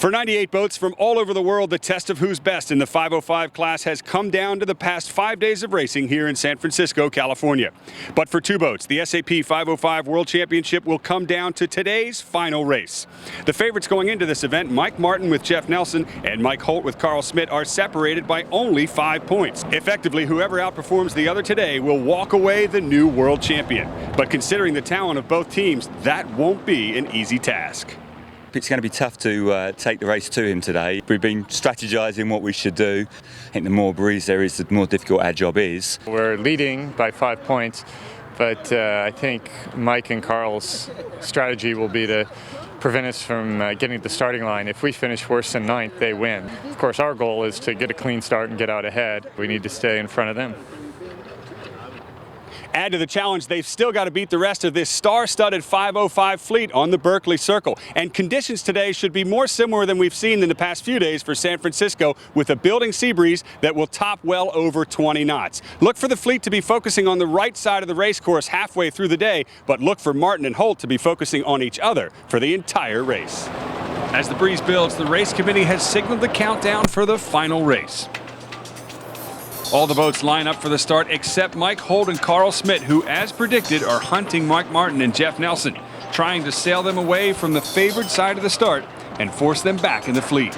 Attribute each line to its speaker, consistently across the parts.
Speaker 1: For 98 boats from all over the world, the test of who's best in the 505 class has come down to the past 5 days of racing here in San Francisco, California. But for two boats, the SAP 505 World Championship will come down to today's final race. The favorites going into this event, Mike Martin with Jeff Nelson and Mike Holt with Carl Schmidt, are separated by only 5 points. Effectively, whoever outperforms the other today will walk away the new world champion. But considering the talent of both teams, that won't be an easy task.
Speaker 2: It's going to be tough to take the race to him today. We've been strategizing what we should do. I think the more breeze there is, the more difficult our job is.
Speaker 3: We're leading by 5 points, but I think Mike and Carl's strategy will be to prevent us from getting to the starting line. If we finish worse than 9th, they win. Of course, our goal is to get a clean start and get out ahead. We need to stay in front of them.
Speaker 1: Add to the challenge, they've still got to beat the rest of this star-studded 505 fleet on the Berkeley Circle. And conditions today should be more similar than we've seen in the past few days for San Francisco, with a building sea breeze that will top well over 20 knots. Look for the fleet to be focusing on the right side of the race course halfway through the day, but look for Martin and Holt to be focusing on each other for the entire race. As the breeze builds, the race committee has signaled the countdown for the final race. All the boats line up for the start except Mike Holt and Carl Schmidt, who, as predicted, are hunting Mike Martin and Jeff Nelson, trying to sail them away from the favored side of the start and force them back in the fleet.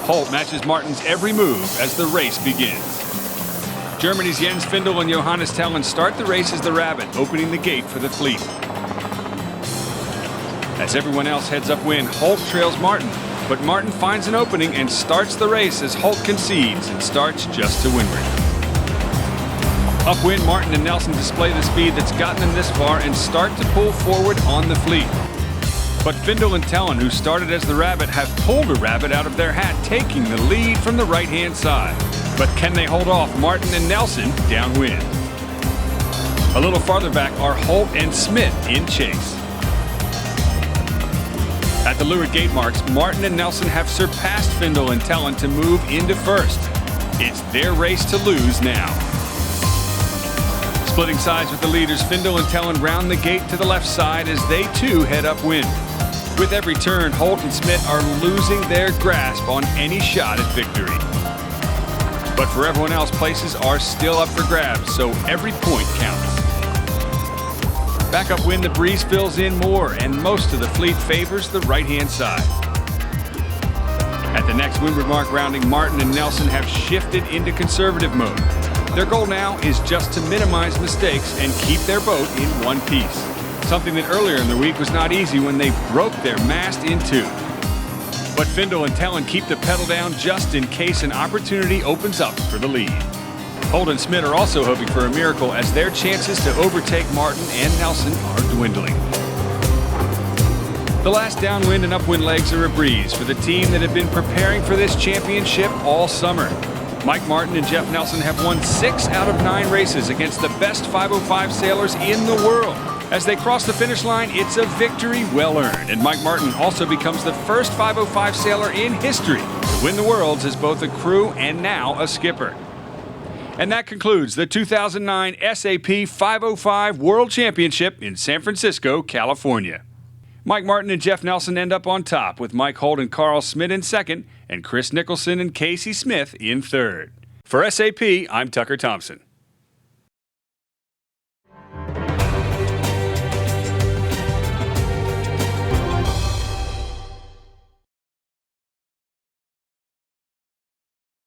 Speaker 1: Holt matches Martin's every move as the race begins. Germany's Jens Findel and Johannes Tellen start the race as the Rabbit, opening the gate for the fleet. As everyone else heads upwind, Holt trails Martin. But Martin finds an opening and starts the race as Holt concedes and starts just to windward. Upwind, Martin and Nelson display the speed that's gotten them this far and start to pull forward on the fleet. But Findel and Tellen, who started as the Rabbit, have pulled a rabbit out of their hat, taking the lead from the right-hand side. But can they hold off Martin and Nelson downwind? A little farther back are Holt and Schmidt in chase. At the leeward gate marks, Martin and Nelson have surpassed Findel and Tellen to move into first. It's their race to lose now. Splitting sides with the leaders, Findel and Tellen round the gate to the left side as they too head upwind. With every turn, Holt and Schmidt are losing their grasp on any shot at victory. But for everyone else, places are still up for grabs, so every point counts. Back upwind, the breeze fills in more, and most of the fleet favors the right-hand side. At the next windward mark rounding, Martin and Nelson have shifted into conservative mode. Their goal now is just to minimize mistakes and keep their boat in one piece, something that earlier in the week was not easy when they broke their mast in two. But Findel and Tellen keep the pedal down just in case an opportunity opens up for the lead. Holt and Schmidt are also hoping for a miracle as their chances to overtake Martin and Nelson are dwindling. The last downwind and upwind legs are a breeze for the team that have been preparing for this championship all summer. Mike Martin and Jeff Nelson have won 6 out of 9 races against the best 505 sailors in the world. As they cross the finish line, it's a victory well earned, and Mike Martin also becomes the first 505 sailor in history to win the Worlds as both a crew and now a skipper. And that concludes the 2009 SAP 505 World Championship in San Francisco, California. Mike Martin and Jeff Nelson end up on top, with Mike Holt and Carl Schmidt in second, and Chris Nicholson and Casey Smith in third. For SAP, I'm Tucker Thompson.